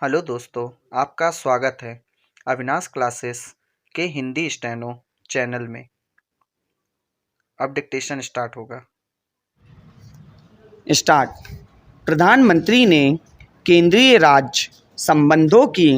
Hello दोस्तों, आपका स्वागत है अविनाश क्लासेस के हिंदी स्टेनो चैनल में। अब डिक्टेशन स्टार्ट होगा। स्टार्ट। प्रधानमंत्री ने केंद्रीय राज्य संबंधों की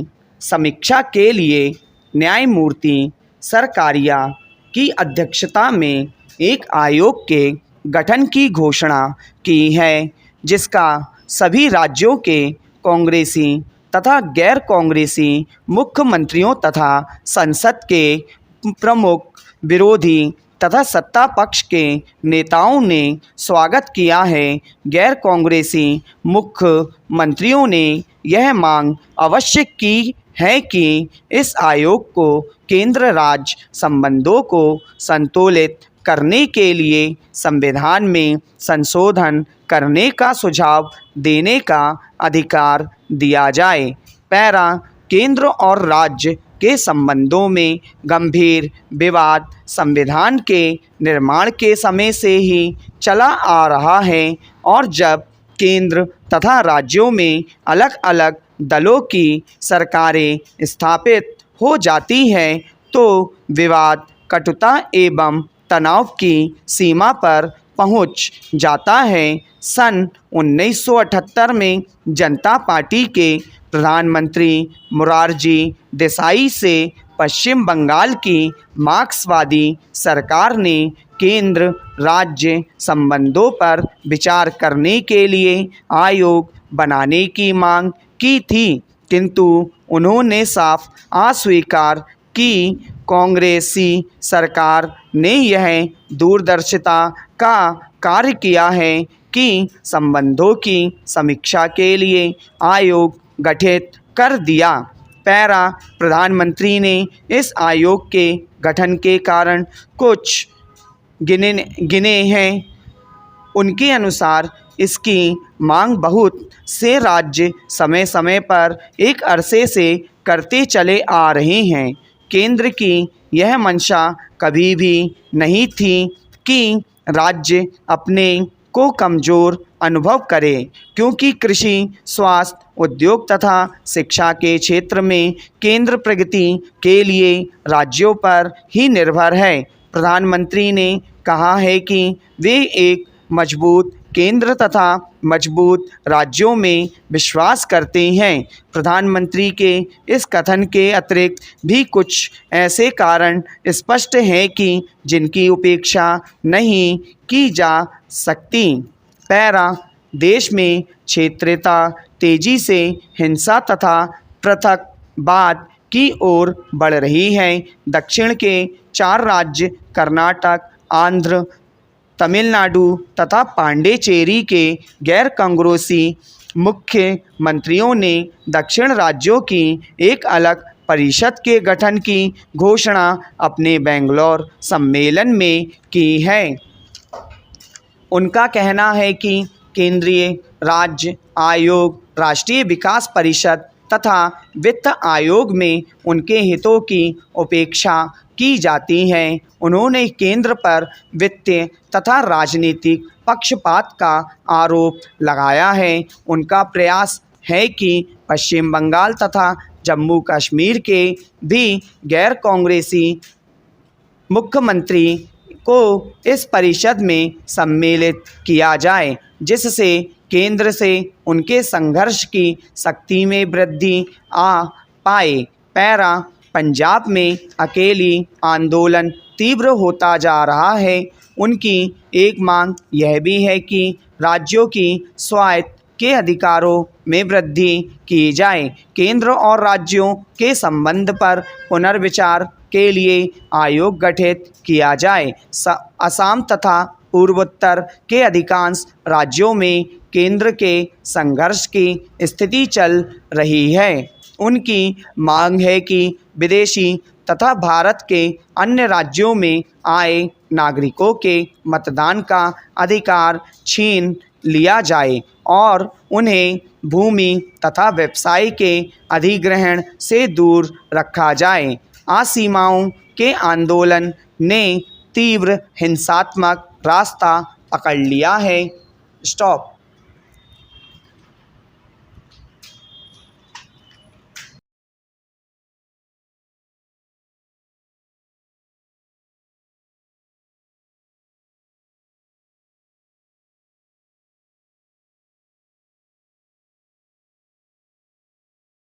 समीक्षा के लिए न्यायमूर्ति सरकारिया की अध्यक्षता में एक आयोग के गठन की घोषणा की है, जिसका सभी राज्यों के कांग्रेसी तथा गैर कांग्रेसी मुख्यमंत्रियों तथा संसद के प्रमुख विरोधी तथा सत्ता पक्ष के नेताओं ने स्वागत किया है। गैर कांग्रेसी मुख्यमंत्रियों ने यह मांग अवश्य की है कि इस आयोग को केंद्र राज्य संबंधों को संतुलित करने के लिए संविधान में संशोधन करने का सुझाव देने का अधिकार दिया जाए। पैरा। केंद्र और राज्य के संबंधों में गंभीर विवाद संविधान के निर्माण के समय से ही चला आ रहा है और जब केंद्र तथा राज्यों में अलग अलग दलों की सरकारें स्थापित हो जाती हैं तो विवाद कटुता एवं तनाव की सीमा पर पहुंच जाता है। सन 1978 में जनता पार्टी के प्रधानमंत्री मोरारजी देसाई से पश्चिम बंगाल की मार्क्सवादी सरकार ने केंद्र राज्य संबंधों पर विचार करने के लिए आयोग बनाने की मांग की थी, किंतु उन्होंने साफ अस्वीकार की। कांग्रेसी सरकार ने यह दूरदर्शिता का कार्य किया है कि संबंधों की समीक्षा के लिए आयोग गठित कर दिया। पैरा। प्रधानमंत्री ने इस आयोग के गठन के कारण कुछ गिने हैं। उनके अनुसार इसकी मांग बहुत से राज्य समय समय पर एक अरसे से करते चले आ रहे हैं। केंद्र की यह मंशा कभी भी नहीं थी कि राज्य अपने को कमज़ोर अनुभव करे, क्योंकि कृषि, स्वास्थ्य, उद्योग तथा शिक्षा के क्षेत्र में केंद्र प्रगति के लिए राज्यों पर ही निर्भर है। प्रधानमंत्री ने कहा है कि वे एक मजबूत केंद्र तथा मजबूत राज्यों में विश्वास करते हैं। प्रधानमंत्री के इस कथन के अतिरिक्त भी कुछ ऐसे कारण स्पष्ट हैं कि जिनकी उपेक्षा नहीं की जा सकती। पैरा। देश में क्षेत्रीयता तेजी से हिंसा तथा पृथकवाद की ओर बढ़ रही है। दक्षिण के 4 राज्य कर्नाटक, आंध्र, तमिलनाडु तथा पांडिचेरी के गैर कांग्रेसी मुख्यमंत्रियों ने दक्षिण राज्यों की एक अलग परिषद के गठन की घोषणा अपने बेंगलोर सम्मेलन में की है। उनका कहना है कि केंद्रीय राज्य आयोग, राष्ट्रीय विकास परिषद तथा वित्त आयोग में उनके हितों की उपेक्षा की जाती है। उन्होंने केंद्र पर वित्तीय तथा राजनीतिक पक्षपात का आरोप लगाया है। उनका प्रयास है कि पश्चिम बंगाल तथा जम्मू कश्मीर के भी गैर कांग्रेसी मुख्यमंत्री को इस परिषद में सम्मिलित किया जाए, जिससे केंद्र से उनके संघर्ष की शक्ति में वृद्धि आ पाए। पैरा। पंजाब में अकेली आंदोलन तीव्र होता जा रहा है। उनकी एक मांग यह भी है कि राज्यों की स्वायत्त के अधिकारों में वृद्धि की जाए। केंद्र और राज्यों के संबंध पर पुनर्विचार के लिए आयोग गठित किया जाए। असम तथा पूर्वोत्तर के अधिकांश राज्यों में केंद्र के संघर्ष की स्थिति चल रही है। उनकी मांग है कि विदेशी तथा भारत के अन्य राज्यों में आए नागरिकों के मतदान का अधिकार छीन लिया जाए और उन्हें भूमि तथा व्यवसाय के अधिग्रहण से दूर रखा जाए। असीमाओं के आंदोलन ने तीव्र हिंसात्मक रास्ता पकड़ लिया है। स्टॉप।